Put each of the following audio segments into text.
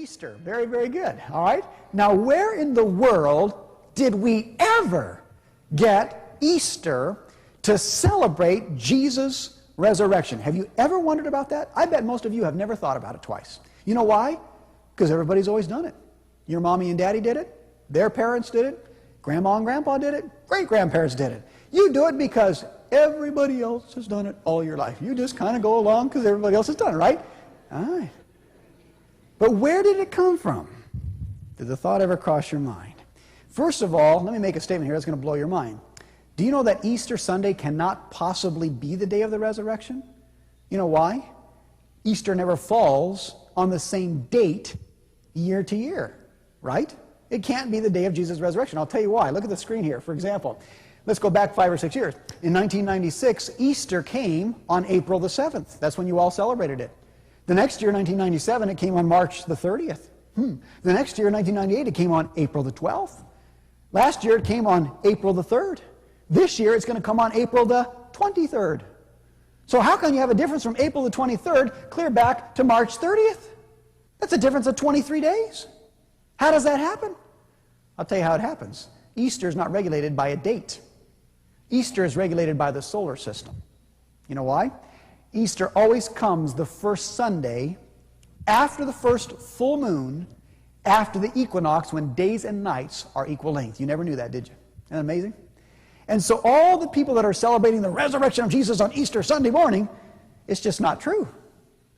Easter. Very, very good. All right? Now, where in the world did we ever get Easter to celebrate Jesus' resurrection? Have you ever wondered about that? I bet most of you have never thought about it twice. You know why? Because everybody's always done it. Your mommy and daddy did it. Their parents did it. Grandma and grandpa did it. Great-grandparents did it. You do it because everybody else has done it all your life. You just kind of go along because everybody else has done it, right? All right. But where did it come from? Did the thought ever cross your mind? First of all, let me make a statement here that's going to blow your mind. Do you know that Easter Sunday cannot possibly be the day of the resurrection? You know why? Easter never falls on the same date year to year, right? It can't be the day of Jesus' resurrection. I'll tell you why. Look at the screen here, for example. Let's go back 5 or 6 years. In 1996, Easter came on April the 7th. That's when you all celebrated it. The next year, 1997, it came on March the 30th. The next year, 1998, it came on April the 12th. Last year, it came on April the 3rd. This year, it's going to come on April the 23rd. So how can you have a difference from April the 23rd clear back to March 30th? That's a difference of 23 days. How does that happen? I'll tell you how it happens. Easter is not regulated by a date. Easter is regulated by the solar system. You know why? Easter always comes the first Sunday after the first full moon, after the equinox, when days and nights are equal length. You never knew that, did you? Isn't that amazing? And so all the people that are celebrating the resurrection of Jesus on Easter Sunday morning, it's just not true.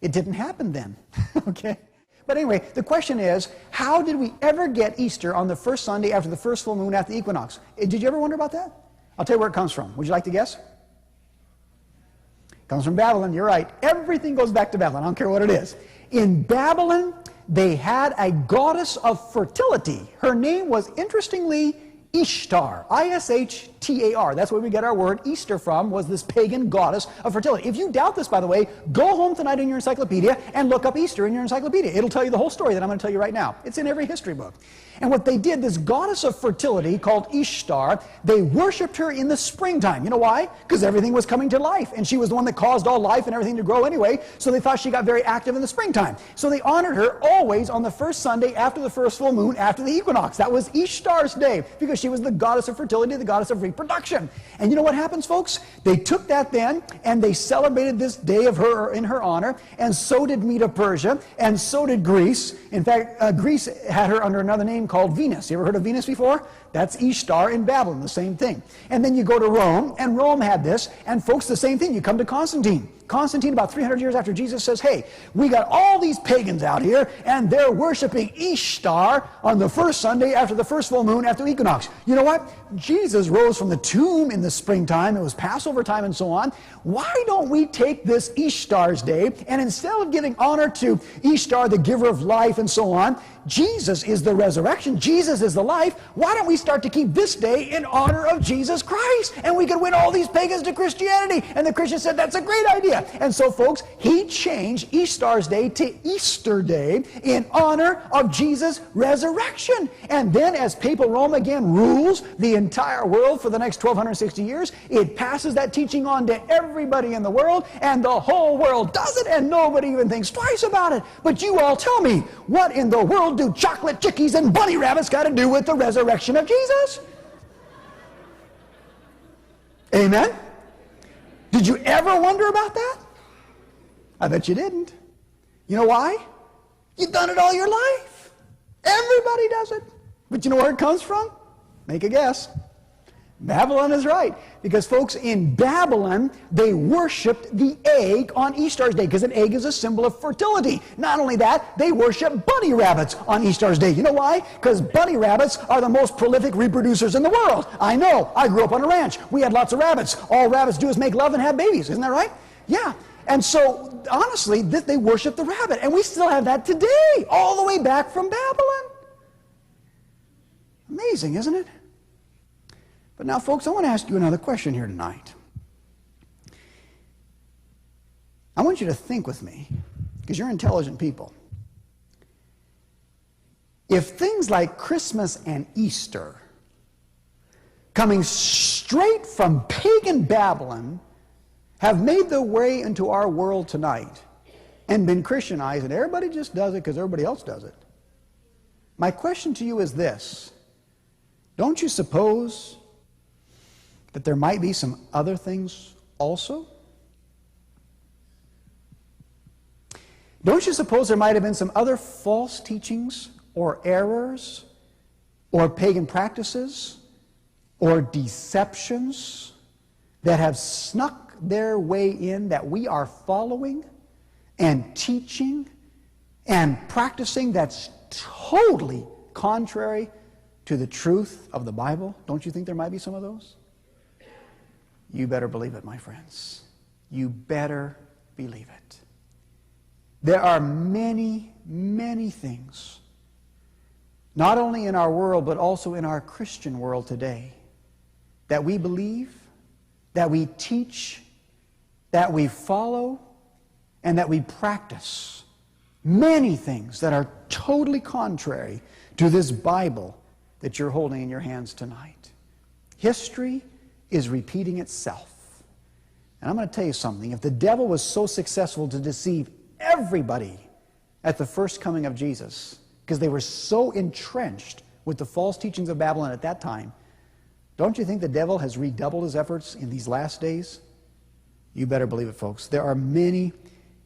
It didn't happen then. Okay? But anyway, the question is, how did we ever get Easter on the first Sunday after the first full moon, after the equinox? Did you ever wonder about that? I'll tell you where it comes from. Would you like to guess? It comes from Babylon. You're right. Everything goes back to Babylon. I don't care what it is. In Babylon, they had a goddess of fertility. Her name was, interestingly, Ishtar. I-S-H-T-A-R. That's where we get our word Easter from, was this pagan goddess of fertility. If you doubt this, by the way, go home tonight in your encyclopedia and look up Easter in your encyclopedia. It'll tell you the whole story that I'm going to tell you right now. It's in every history book. And what they did, this goddess of fertility called Ishtar, they worshipped her in the springtime. You know why? Because everything was coming to life. And she was the one that caused all life and everything to grow anyway. So they thought she got very active in the springtime. So they honored her always on the first Sunday after the first full moon, after the equinox. That was Ishtar's day, because she was the goddess of fertility, the goddess of reproduction. And you know what happens, folks? They took that then, and they celebrated this day of her in her honor, and so did Medo-Persia, and so did Greece. In fact, Greece had her under another name called Venus. You ever heard of Venus before? That's Ishtar in Babylon, the same thing. And then you go to Rome, and Rome had this, and folks, the same thing. You come to Constantine. Constantine, about 300 years after Jesus, says, hey, we got all these pagans out here, and they're worshiping Ishtar on the first Sunday after the first full moon, after the equinox. You know what? Jesus rose from the tomb in the springtime. It was Passover time and so on. Why don't we take this Ishtar's day, and instead of giving honor to Ishtar, the giver of life and so on, Jesus is the resurrection. Jesus is the life. Why don't we start to keep this day in honor of Jesus Christ? And we could win all these pagans to Christianity. And the Christians said, that's a great idea. And so, folks, he changed Ishtar's day to Easter Day in honor of Jesus' resurrection. And then as Papal Rome again rules the entire world for the next 1260 years, it passes that teaching on to everybody in the world, and the whole world does it, and nobody even thinks twice about it. But you all tell me, what in the world do chocolate chickies and bunny rabbits got to do with the resurrection of Jesus? Amen? Did you ever wonder about that? I bet you didn't. You know why? You've done it all your life. Everybody does it. But you know where it comes from? Make a guess. Babylon is right. Because, folks, in Babylon, they worshipped the egg on Ishtar's day, because an egg is a symbol of fertility. Not only that, they worship bunny rabbits on Ishtar's day. You know why? Because bunny rabbits are the most prolific reproducers in the world. I know. I grew up on a ranch. We had lots of rabbits. All rabbits do is make love and have babies. Isn't that right? Yeah. And so, honestly, they worship the rabbit. And we still have that today, all the way back from Babylon. Amazing, isn't it? But now, folks, I want to ask you another question here tonight. I want you to think with me, because you're intelligent people. If things like Christmas and Easter, coming straight from pagan Babylon, have made their way into our world tonight and been Christianized, and everybody just does it because everybody else does it, My question to you is this. Don't you suppose that there might be some other things also? Don't you suppose there might have been some other false teachings or errors or pagan practices or deceptions that have snuck their way in that we are following and teaching and practicing that's totally contrary to the truth of the Bible? Don't you think there might be some of those? You better believe it, my friends. You better believe it. There are many, many things, not only in our world, but also in our Christian world today, that we believe, that we teach, that we follow, and that we practice. Many things that are totally contrary to this Bible that you're holding in your hands tonight. History is repeating itself. And I'm going to tell you something. If the devil was so successful to deceive everybody at the first coming of Jesus, because they were so entrenched with the false teachings of Babylon at that time, don't you think the devil has redoubled his efforts in these last days? You better believe it, folks. There are many,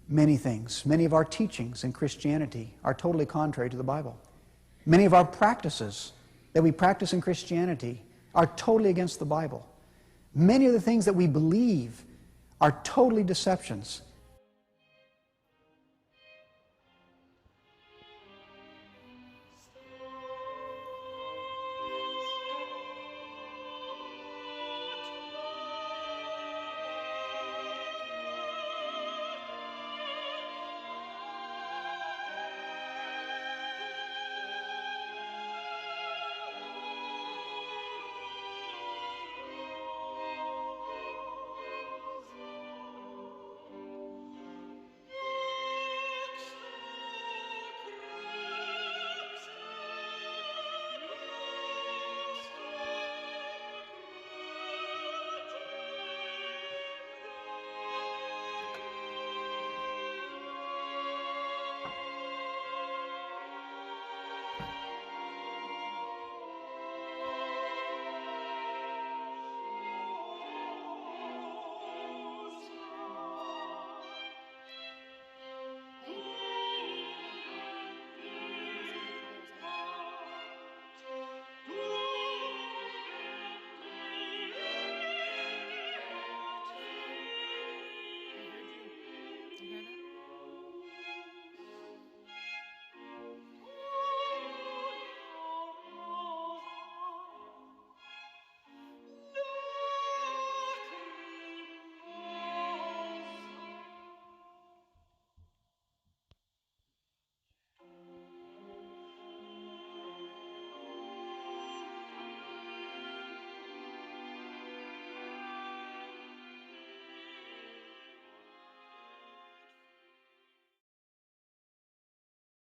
many things. Many of our teachings in Christianity are totally contrary to the Bible. Many of our practices that we practice in Christianity are totally against the Bible. Many of the things that we believe are totally deceptions.